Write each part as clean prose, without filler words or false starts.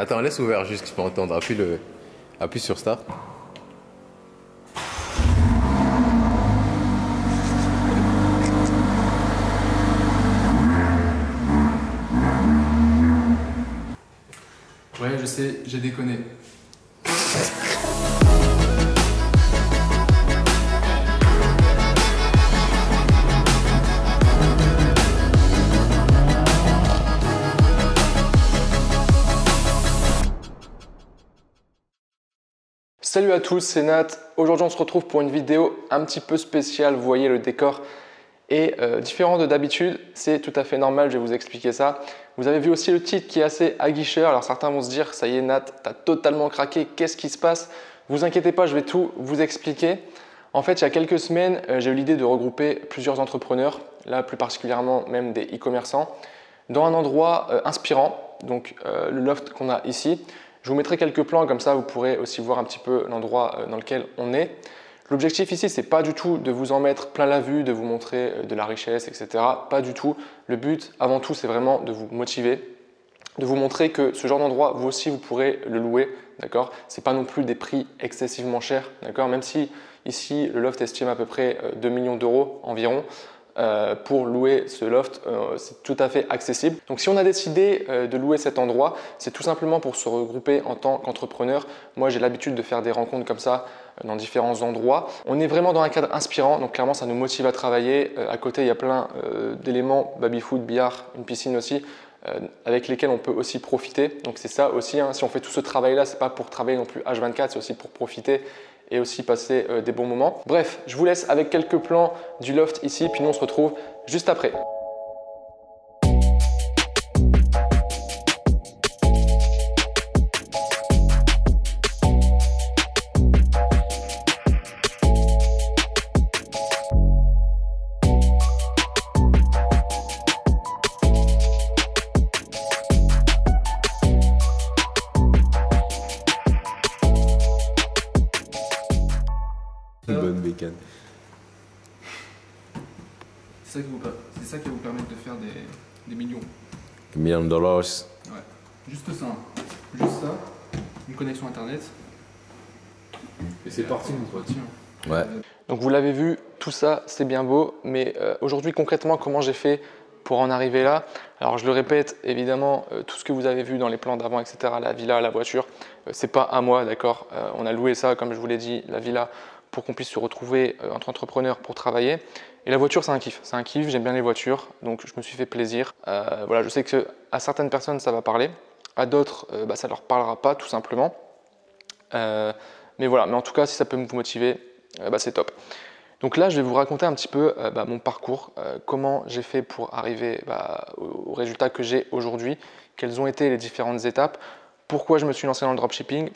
Attends, laisse ouvert juste, je peux entendre. Appuie sur Start. Ouais, je sais, j'ai déconné. Salut à tous, c'est Nat. Aujourd'hui, on se retrouve pour une vidéo un petit peu spéciale. Vous voyez, le décor est différent de d'habitude. C'est tout à fait normal, je vais vous expliquer ça. Vous avez vu aussi le titre qui est assez aguicheur. Alors certains vont se dire, ça y est Nat, t'as totalement craqué, qu'est-ce qui se passe? Vous inquiétez pas, je vais tout vous expliquer. En fait, il y a quelques semaines, j'ai eu l'idée de regrouper plusieurs entrepreneurs, là plus particulièrement même des e-commerçants, dans un endroit inspirant, donc le loft qu'on a ici. Je vous mettrai quelques plans, comme ça vous pourrez aussi voir un petit peu l'endroit dans lequel on est. L'objectif ici, c'est pas du tout de vous en mettre plein la vue, de vous montrer de la richesse, etc. Pas du tout. Le but, avant tout, c'est vraiment de vous motiver, de vous montrer que ce genre d'endroit, vous aussi, vous pourrez le louer. D'accord ? C'est pas non plus des prix excessivement chers. D'accord ? Même si ici, le loft estime à peu près 2 millions d'euros environ. Pour louer ce loft, c'est tout à fait accessible. Donc si on a décidé de louer cet endroit, c'est tout simplement pour se regrouper en tant qu'entrepreneur. Moi, j'ai l'habitude de faire des rencontres comme ça dans différents endroits. On est vraiment dans un cadre inspirant, donc clairement, ça nous motive à travailler. À côté, il y a plein d'éléments, baby-foot, billard, une piscine aussi, avec lesquels on peut aussi profiter. Donc c'est ça aussi, hein, si on fait tout ce travail-là, c'est pas pour travailler non plus H24, c'est aussi pour profiter et aussi passer des bons moments. Bref, je vous laisse avec quelques plans du loft ici, puis nous on se retrouve juste après. Bonne bécane. C'est ça qui va vous permettre de faire des millions. $1 million. Ouais, juste ça. Juste ça. Une connexion internet. Et c'est parti mon pote. Ouais. Donc vous l'avez vu, tout ça c'est bien beau, mais aujourd'hui concrètement comment j'ai fait pour en arriver là? Alors je le répète, évidemment, tout ce que vous avez vu dans les plans d'avant, etc., la villa, la voiture, c'est pas à moi, d'accord? On a loué ça, comme je vous l'ai dit, la villa, pour qu'on puisse se retrouver entre entrepreneurs pour travailler. Et la voiture, c'est un kiff, j'aime bien les voitures, donc je me suis fait plaisir. Voilà, je sais que à certaines personnes ça va parler, à d'autres ça leur parlera pas tout simplement. Mais voilà, mais en tout cas si ça peut vous motiver, c'est top. Donc là je vais vous raconter un petit peu mon parcours, comment j'ai fait pour arriver au résultat que j'ai aujourd'hui, quelles ont été les différentes étapes, pourquoi je me suis lancé dans le dropshipping,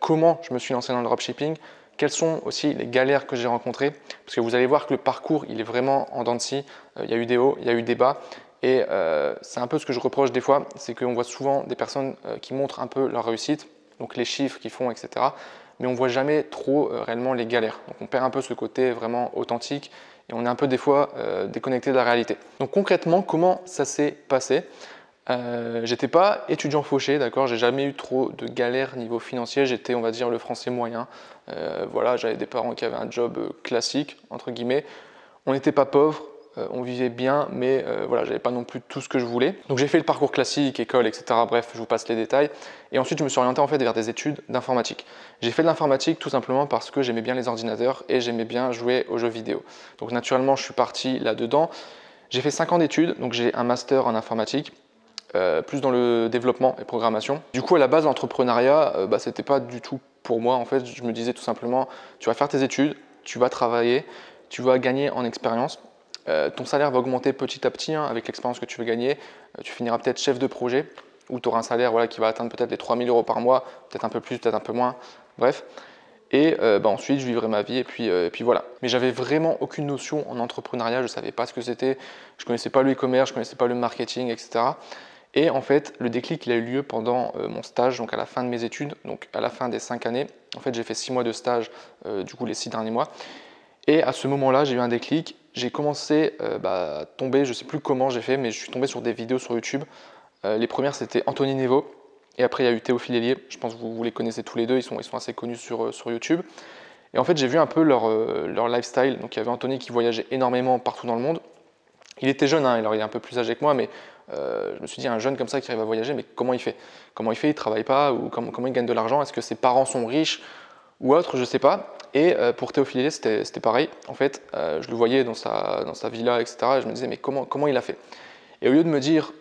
comment je me suis lancé dans le dropshipping, quelles sont aussi les galères que j'ai rencontrées, parce que vous allez voir que le parcours il est vraiment en dents de scie, il y a eu des hauts, il y a eu des bas, et c'est un peu ce que je reproche des fois, c'est qu'on voit souvent des personnes qui montrent un peu leur réussite, donc les chiffres qu'ils font, etc. Mais on ne voit jamais trop réellement les galères. Donc on perd un peu ce côté vraiment authentique et on est un peu des fois déconnecté de la réalité. Donc concrètement, comment ça s'est passé? J'étais pas étudiant fauché, d'accord, j'ai jamais eu trop de galères niveau financier, j'étais on va dire le français moyen. Voilà, j'avais des parents qui avaient un job classique entre guillemets. On n'était pas pauvres, on vivait bien, mais voilà, j'avais pas non plus tout ce que je voulais. Donc j'ai fait le parcours classique, école, etc. Bref, je vous passe les détails. Et ensuite, je me suis orienté en fait vers des études d'informatique. J'ai fait de l'informatique tout simplement parce que j'aimais bien les ordinateurs et j'aimais bien jouer aux jeux vidéo. Donc naturellement, je suis parti là-dedans. J'ai fait 5 ans d'études, donc j'ai un master en informatique. Plus dans le développement et programmation. Du coup, à la base, l'entrepreneuriat, c'était pas du tout pour moi. En fait, je me disais tout simplement, tu vas faire tes études, tu vas travailler, tu vas gagner en expérience. Ton salaire va augmenter petit à petit avec l'expérience que tu veux gagner. Tu finiras peut-être chef de projet où tu auras un salaire qui va atteindre peut-être les 3 000 € par mois, peut-être un peu plus, peut-être un peu moins. Bref. Et ensuite, je vivrai ma vie et puis voilà. Mais j'avais vraiment aucune notion en entrepreneuriat. Je ne savais pas ce que c'était. Je ne connaissais pas le e-commerce, je ne connaissais pas le marketing, etc. Et en fait, le déclic, il a eu lieu pendant mon stage, donc à la fin de mes études, donc à la fin des 5 années. En fait, j'ai fait 6 mois de stage, du coup les 6 derniers mois. Et à ce moment-là, j'ai eu un déclic. J'ai commencé à tomber, je ne sais plus comment j'ai fait, mais je suis tombé sur des vidéos sur YouTube. Les premières, c'était Anthony Nevo, Et après, il y a eu Théophile Hélier. Je pense que vous les connaissez tous les deux. Ils sont assez connus sur YouTube. Et en fait, j'ai vu un peu leur lifestyle. Donc, il y avait Anthony qui voyageait énormément partout dans le monde. Il était jeune, hein, alors il est un peu plus âgé que moi, mais je me suis dit, un jeune comme ça qui arrive à voyager, mais comment il fait? Comment il fait? Il ne travaille pas? Ou comment il gagne de l'argent? Est-ce que ses parents sont riches ou autre? Je ne sais pas. Et pour Théophile Hélier, c'était pareil. En fait, je le voyais dans sa villa, etc. Et je me disais, mais comment il a fait? Et au lieu de me dire,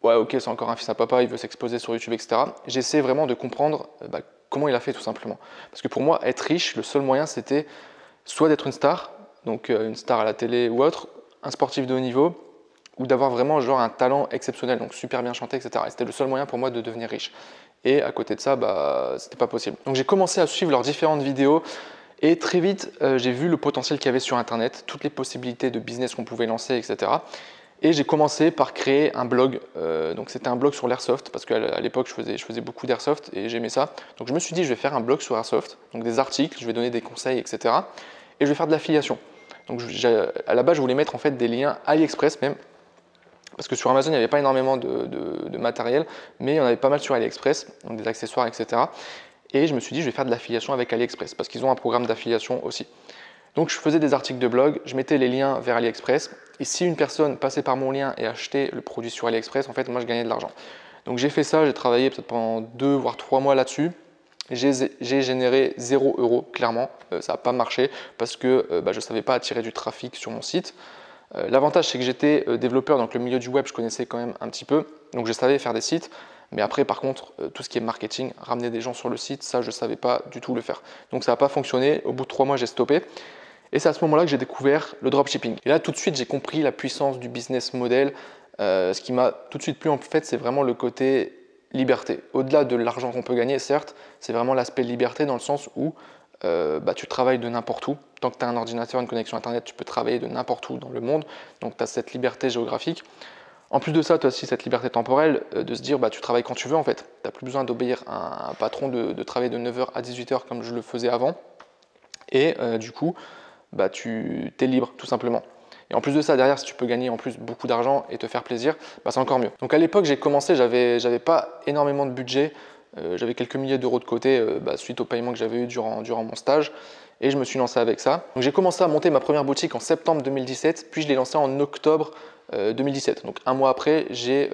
ouais, ok, c'est encore un fils à papa, il veut s'exposer sur YouTube, etc., j'essaie vraiment de comprendre comment il a fait, tout simplement. Parce que pour moi, être riche, le seul moyen, c'était soit d'être une star, donc une star à la télé ou autre, un sportif de haut niveau, ou d'avoir vraiment genre un talent exceptionnel, donc super bien chanté, etc. Et c'était le seul moyen pour moi de devenir riche. Et à côté de ça, c'était pas possible. Donc j'ai commencé à suivre leurs différentes vidéos et très vite, j'ai vu le potentiel qu'il y avait sur Internet, toutes les possibilités de business qu'on pouvait lancer, etc. Et j'ai commencé par créer un blog. Donc c'était un blog sur l'airsoft parce qu'à l'époque je faisais beaucoup d'airsoft et j'aimais ça. Donc je me suis dit je vais faire un blog sur airsoft, donc des articles, je vais donner des conseils, etc. Et je vais faire de l'affiliation. Donc à la base je voulais mettre en fait des liens AliExpress même. Parce que sur Amazon, il n'y avait pas énormément de matériel, mais il y en avait pas mal sur AliExpress, donc des accessoires, etc. Et je me suis dit, je vais faire de l'affiliation avec AliExpress, parce qu'ils ont un programme d'affiliation aussi. Donc je faisais des articles de blog, je mettais les liens vers AliExpress, et si une personne passait par mon lien et achetait le produit sur AliExpress, en fait, moi, je gagnais de l'argent. Donc j'ai fait ça, j'ai travaillé peut-être pendant 2 voire 3 mois là-dessus. J'ai généré 0 €, clairement. Ça n'a pas marché parce que je ne savais pas attirer du trafic sur mon site. L'avantage, c'est que j'étais développeur, donc le milieu du web, je connaissais quand même un petit peu, donc je savais faire des sites, mais après, par contre, tout ce qui est marketing, ramener des gens sur le site, ça, je ne savais pas du tout le faire. Donc ça n'a pas fonctionné, au bout de 3 mois, j'ai stoppé, et c'est à ce moment-là que j'ai découvert le dropshipping. Et là, tout de suite, j'ai compris la puissance du business model. Ce qui m'a tout de suite plu, en fait, c'est vraiment le côté liberté. Au-delà de l'argent qu'on peut gagner, certes, c'est vraiment l'aspect liberté dans le sens où tu travailles de n'importe où. Tant que tu as un ordinateur, une connexion Internet, tu peux travailler de n'importe où dans le monde. Donc tu as cette liberté géographique. En plus de ça, tu as aussi cette liberté temporelle de se dire tu travailles quand tu veux en fait. Tu n'as plus besoin d'obéir à un patron, de travailler de 9h à 18h comme je le faisais avant. Et du coup, tu es libre tout simplement. Et en plus de ça, derrière, si tu peux gagner en plus beaucoup d'argent et te faire plaisir, c'est encore mieux. Donc à l'époque, j'ai commencé, j'avais pas énormément de budget. J'avais quelques milliers d'euros de côté suite au paiement que j'avais eu durant mon stage et je me suis lancé avec ça. Donc j'ai commencé à monter ma première boutique en septembre 2017, puis je l'ai lancée en octobre 2017. Donc un mois après, j'ai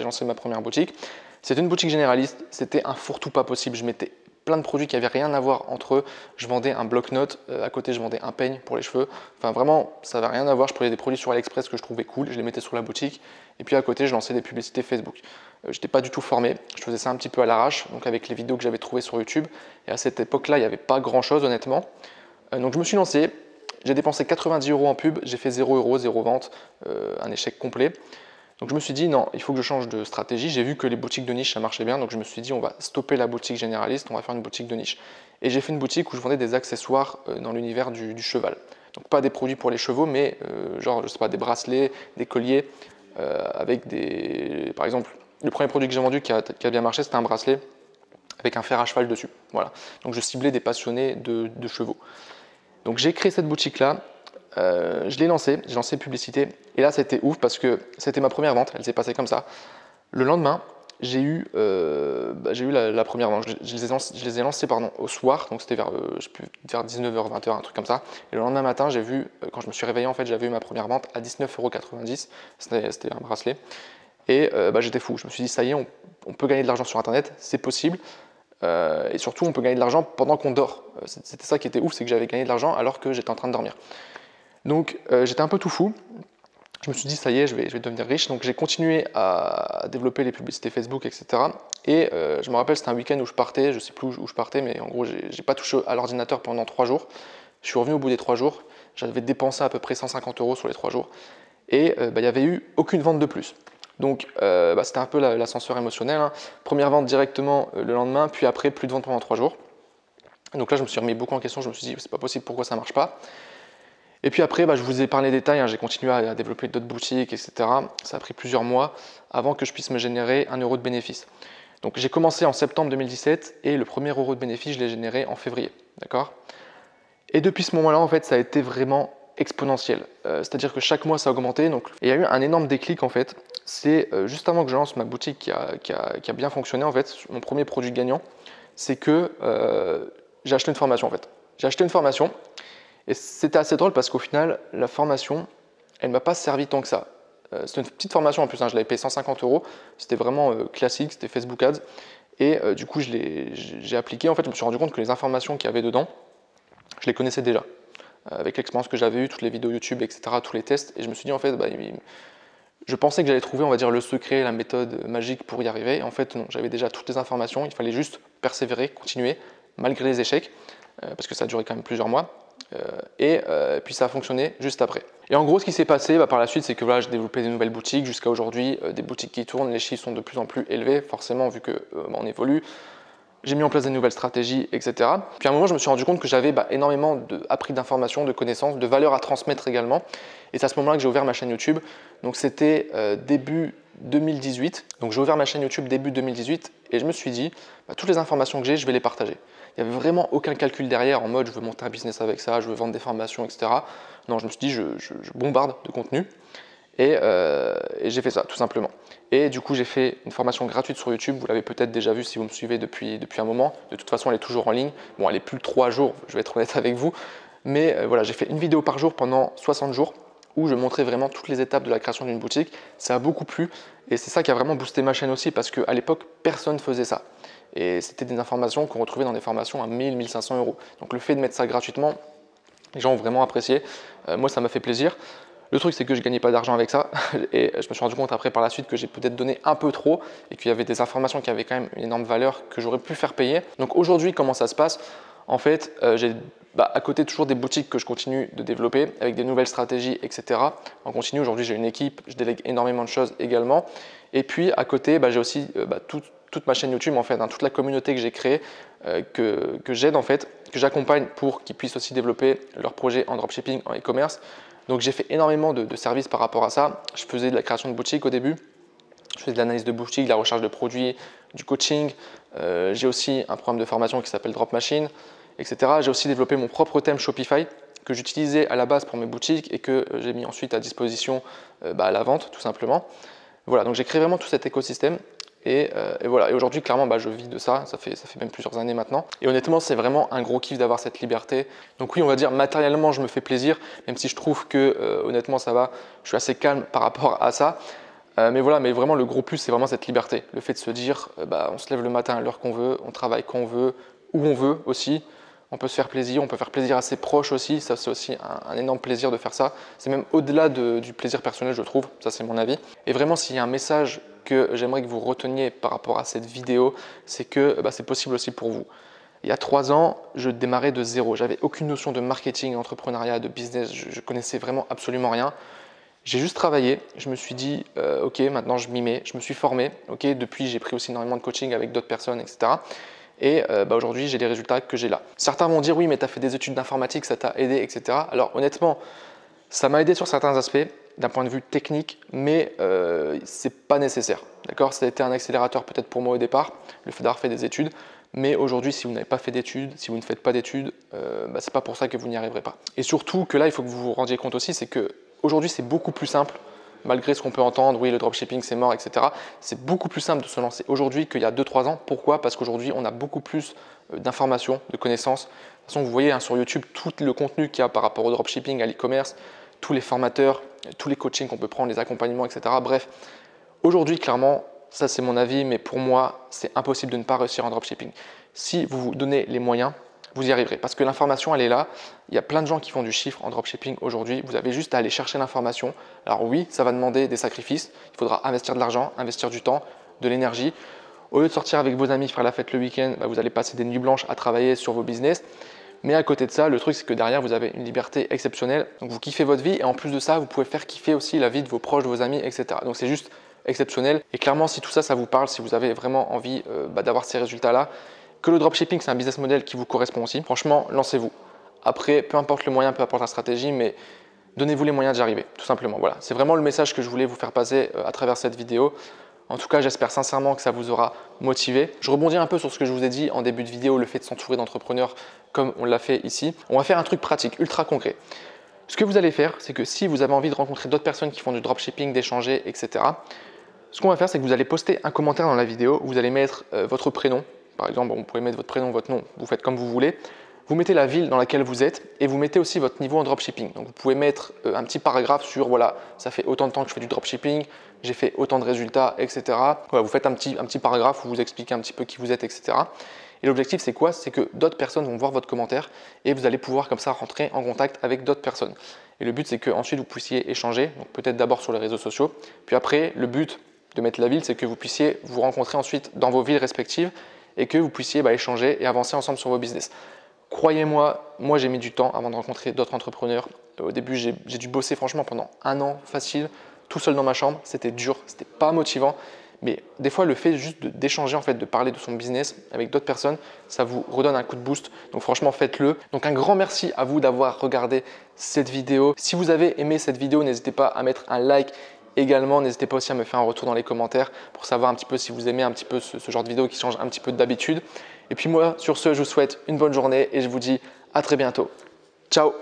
lancé ma première boutique. C'était une boutique généraliste, c'était un fourre-tout pas possible. Je mettais plein de produits qui n'avaient rien à voir entre eux. Je vendais un bloc-notes, à côté je vendais un peigne pour les cheveux. Enfin vraiment, ça n'avait rien à voir. Je prenais des produits sur AliExpress que je trouvais cool, je les mettais sur la boutique. Et puis à côté, je lançais des publicités Facebook. Je n'étais pas du tout formé, je faisais ça un petit peu à l'arrache, donc avec les vidéos que j'avais trouvées sur YouTube. Et à cette époque-là, il n'y avait pas grand-chose honnêtement. Donc je me suis lancé, j'ai dépensé 90 € en pub, j'ai fait 0 €, 0 vente, un échec complet. Donc je me suis dit non, il faut que je change de stratégie. J'ai vu que les boutiques de niche ça marchait bien, donc je me suis dit on va stopper la boutique généraliste, on va faire une boutique de niche. Et j'ai fait une boutique où je vendais des accessoires dans l'univers du cheval. Donc pas des produits pour les chevaux, mais genre je sais pas, des bracelets, des colliers avec des, par exemple, le premier produit que j'ai vendu qui a bien marché, c'était un bracelet avec un fer à cheval dessus. Voilà. Donc je ciblais des passionnés de chevaux. Donc j'ai créé cette boutique-là. Je l'ai lancée, j'ai lancé publicité et là c'était ouf parce que c'était ma première vente, elle s'est passée comme ça. Le lendemain, j'ai eu la première vente, je les ai lancés au soir, donc c'était vers 19h, 20h, un truc comme ça. Et le lendemain matin, j'ai vu, quand je me suis réveillé, en fait, j'avais eu ma première vente à 19,90 €, c'était un bracelet. Et j'étais fou, je me suis dit ça y est, on peut gagner de l'argent sur Internet, c'est possible. Et surtout, on peut gagner de l'argent pendant qu'on dort. C'était ça qui était ouf, c'est que j'avais gagné de l'argent alors que j'étais en train de dormir. Donc j'étais un peu tout fou. Je me suis dit ça y est, je vais devenir riche. Donc j'ai continué à développer les publicités Facebook, etc. Et je me rappelle, c'était un week-end où je partais, je ne sais plus où je partais, mais en gros, j'ai pas touché à l'ordinateur pendant 3 jours. Je suis revenu au bout des 3 jours. J'avais dépensé à peu près 150 € sur les 3 jours. Et il n'y avait eu aucune vente de plus. Donc c'était un peu l'ascenseur émotionnel. Hein. Première vente directement le lendemain, puis après plus de vente pendant 3 jours. Donc là je me suis remis beaucoup en question, je me suis dit c'est pas possible, pourquoi ça marche pas. Et puis après je vous ai parlé des détails, hein. J'ai continué à développer d'autres boutiques, etc. Ça a pris plusieurs mois avant que je puisse me générer 1 € de bénéfice. Donc j'ai commencé en septembre 2017 et le premier euro de bénéfice je l'ai généré en février. D'accord. Et depuis ce moment-là en fait ça a été vraiment exponentiel. C'est-à-dire que chaque mois ça a augmenté. Donc il y a eu un énorme déclic en fait. c'est juste avant que je lance ma boutique qui a bien fonctionné, en fait, mon premier produit gagnant, c'est que j'ai acheté une formation en fait. J'ai acheté une formation et c'était assez drôle parce qu'au final, la formation, elle ne m'a pas servi tant que ça. C'était une petite formation en plus, hein, je l'avais payé 150 €. C'était vraiment classique, c'était Facebook Ads. Et du coup, j'ai appliqué. En fait, je me suis rendu compte que les informations qu'il y avait dedans, je les connaissais déjà. Avec l'expérience que j'avais eue, toutes les vidéos YouTube, etc., tous les tests. Et je me suis dit, en fait, je pensais que j'allais trouver, on va dire, le secret, la méthode magique pour y arriver. Et en fait, non, j'avais déjà toutes les informations. Il fallait juste persévérer, continuer, malgré les échecs, parce que ça a duré quand même plusieurs mois. Et puis ça a fonctionné juste après. Et en gros, ce qui s'est passé par la suite, c'est que voilà, j'ai développé des nouvelles boutiques jusqu'à aujourd'hui, des boutiques qui tournent, les chiffres sont de plus en plus élevés, forcément, vu qu'on évolue. J'ai mis en place des nouvelles stratégies, etc. Puis à un moment, je me suis rendu compte que j'avais énormément appris d'informations, de connaissances, de valeurs à transmettre également. Et c'est à ce moment-là que j'ai ouvert ma chaîne YouTube. Donc c'était début 2018. Donc j'ai ouvert ma chaîne YouTube début 2018 et je me suis dit, toutes les informations que j'ai, je vais les partager. Il n'y avait vraiment aucun calcul derrière en mode je veux monter un business avec ça, je veux vendre des formations, etc. Non, je me suis dit, je bombarde de contenu. Et j'ai fait ça, tout simplement. Et du coup, j'ai fait une formation gratuite sur YouTube. Vous l'avez peut-être déjà vu si vous me suivez depuis un moment. De toute façon, elle est toujours en ligne. Bon, elle est plus 3 jours, je vais être honnête avec vous. Mais voilà, j'ai fait une vidéo par jour pendant 60 jours où je montrais vraiment toutes les étapes de la création d'une boutique. Ça a beaucoup plu et c'est ça qui a vraiment boosté ma chaîne aussi parce qu'à l'époque, personne ne faisait ça. Et c'était des informations qu'on retrouvait dans des formations à 1000, 1500 €. Donc le fait de mettre ça gratuitement, les gens ont vraiment apprécié. Moi, ça m'a fait plaisir. Le truc, c'est que je ne gagnais pas d'argent avec ça et je me suis rendu compte après par la suite que j'ai peut-être donné un peu trop et qu'il y avait des informations qui avaient quand même une énorme valeur que j'aurais pu faire payer. Donc aujourd'hui, comment ça se passe? En fait, j'ai à côté toujours des boutiques que je continue de développer avec des nouvelles stratégies, etc. En continu, aujourd'hui, j'ai une équipe, je délègue énormément de choses également. Et puis à côté, j'ai aussi toute ma chaîne YouTube, en fait, toute la communauté que j'ai créée, que j'aide en fait, que j'accompagne pour qu'ils puissent aussi développer leurs projets en dropshipping, en e-commerce. Donc j'ai fait énormément de services par rapport à ça. Je faisais de la création de boutiques au début, je faisais de l'analyse de boutique, de la recherche de produits, du coaching. J'ai aussi un programme de formation qui s'appelle Drop Machine, etc. J'ai aussi développé mon propre thème Shopify que j'utilisais à la base pour mes boutiques et que j'ai mis ensuite à disposition à la vente tout simplement. Voilà, donc j'ai créé vraiment tout cet écosystème. Et voilà, et aujourd'hui clairement je vis de ça, ça fait même plusieurs années maintenant. Et honnêtement, c'est vraiment un gros kiff d'avoir cette liberté. Donc oui, on va dire matériellement, je me fais plaisir, même si je trouve que honnêtement ça va, je suis assez calme par rapport à ça. Mais voilà, mais vraiment le gros plus, c'est vraiment cette liberté. Le fait de se dire, on se lève le matin à l'heure qu'on veut, on travaille quand on veut, où on veut aussi. On peut se faire plaisir, on peut faire plaisir à ses proches aussi. Ça, c'est aussi un énorme plaisir de faire ça. C'est même au-delà du plaisir personnel, je trouve. Ça, c'est mon avis. Et vraiment, s'il y a un message que j'aimerais que vous reteniez par rapport à cette vidéo, c'est que c'est possible aussi pour vous. Il y a 3 ans, je démarrais de zéro. J'avais aucune notion de marketing, d'entrepreneuriat, de business. Je connaissais vraiment absolument rien. J'ai juste travaillé. Je me suis dit, ok, maintenant je m'y mets. Je me suis formé. Ok, depuis, j'ai pris aussi énormément de coaching avec d'autres personnes, etc. Et aujourd'hui, j'ai les résultats que j'ai là. Certains vont dire, oui, mais tu as fait des études d'informatique, ça t'a aidé, etc. Alors honnêtement, ça m'a aidé sur certains aspects, d'un point de vue technique, mais ce n'est pas nécessaire. D'accord ? Ça a été un accélérateur peut-être pour moi au départ, le fait d'avoir fait des études. Mais aujourd'hui, si vous n'avez pas fait d'études, si vous ne faites pas d'études, ce n'est pas pour ça que vous n'y arriverez pas. Et surtout que là, il faut que vous vous rendiez compte aussi, c'est qu'aujourd'hui, c'est beaucoup plus simple. Malgré ce qu'on peut entendre, oui, le dropshipping c'est mort, etc. C'est beaucoup plus simple de se lancer aujourd'hui qu'il y a 2-3 ans. Pourquoi ? Parce qu'aujourd'hui, on a beaucoup plus d'informations, de connaissances. De toute façon, vous voyez sur YouTube tout le contenu qu'il y a par rapport au dropshipping, à l'e-commerce, tous les formateurs, tous les coachings qu'on peut prendre, les accompagnements, etc. Bref, aujourd'hui, clairement, ça c'est mon avis, mais pour moi, c'est impossible de ne pas réussir en dropshipping. Si vous vous donnez les moyens, vous y arriverez parce que l'information elle est là. Il y a plein de gens qui font du chiffre en dropshipping aujourd'hui. Vous avez juste à aller chercher l'information. Alors oui, ça va demander des sacrifices. Il faudra investir de l'argent, investir du temps, de l'énergie. Au lieu de sortir avec vos amis, faire la fête le week-end, vous allez passer des nuits blanches à travailler sur vos business. Mais à côté de ça, le truc c'est que derrière vous avez une liberté exceptionnelle. Donc vous kiffez votre vie et en plus de ça, vous pouvez faire kiffer aussi la vie de vos proches, de vos amis, etc. Donc c'est juste exceptionnel. Et clairement, si tout ça, ça vous parle, si vous avez vraiment envie d'avoir ces résultats-là, que le dropshipping, c'est un business model qui vous correspond aussi, franchement, lancez-vous. Après, peu importe le moyen, peu importe la stratégie, mais donnez-vous les moyens d'y arriver, tout simplement. Voilà, c'est vraiment le message que je voulais vous faire passer à travers cette vidéo. En tout cas, j'espère sincèrement que ça vous aura motivé. Je rebondis un peu sur ce que je vous ai dit en début de vidéo, le fait de s'entourer d'entrepreneurs comme on l'a fait ici. On va faire un truc pratique, ultra concret. Ce que vous allez faire, c'est que si vous avez envie de rencontrer d'autres personnes qui font du dropshipping, d'échanger, etc., Ce qu'on va faire, c'est que vous allez poster un commentaire dans la vidéo, vous allez mettre votre prénom. Par exemple, vous pouvez mettre votre prénom, votre nom, vous faites comme vous voulez. Vous mettez la ville dans laquelle vous êtes et vous mettez aussi votre niveau en dropshipping. Donc vous pouvez mettre un petit paragraphe sur voilà, ça fait autant de temps que je fais du dropshipping, j'ai fait autant de résultats, etc. Voilà, vous faites un petit paragraphe où vous expliquez un petit peu qui vous êtes, etc. Et l'objectif, c'est quoi? C'est que d'autres personnes vont voir votre commentaire et vous allez pouvoir comme ça rentrer en contact avec d'autres personnes. Et le but, c'est qu'ensuite vous puissiez échanger, donc peut-être d'abord sur les réseaux sociaux. Puis après, le but de mettre la ville, c'est que vous puissiez vous rencontrer ensuite dans vos villes respectives et que vous puissiez échanger et avancer ensemble sur vos business. Croyez-moi, moi j'ai mis du temps avant de rencontrer d'autres entrepreneurs. Au début, j'ai dû bosser franchement pendant 1 an facile, tout seul dans ma chambre. C'était dur, c'était pas motivant. Mais des fois, le fait juste d'échanger, en fait, de parler de son business avec d'autres personnes, ça vous redonne un coup de boost. Donc franchement, faites-le. Donc un grand merci à vous d'avoir regardé cette vidéo. Si vous avez aimé cette vidéo, n'hésitez pas à mettre un like. Également, n'hésitez pas aussi à me faire un retour dans les commentaires pour savoir un petit peu si vous aimez un petit peu ce genre de vidéo qui change un petit peu d'habitude. Et puis moi, sur ce, je vous souhaite une bonne journée et je vous dis à très bientôt. Ciao!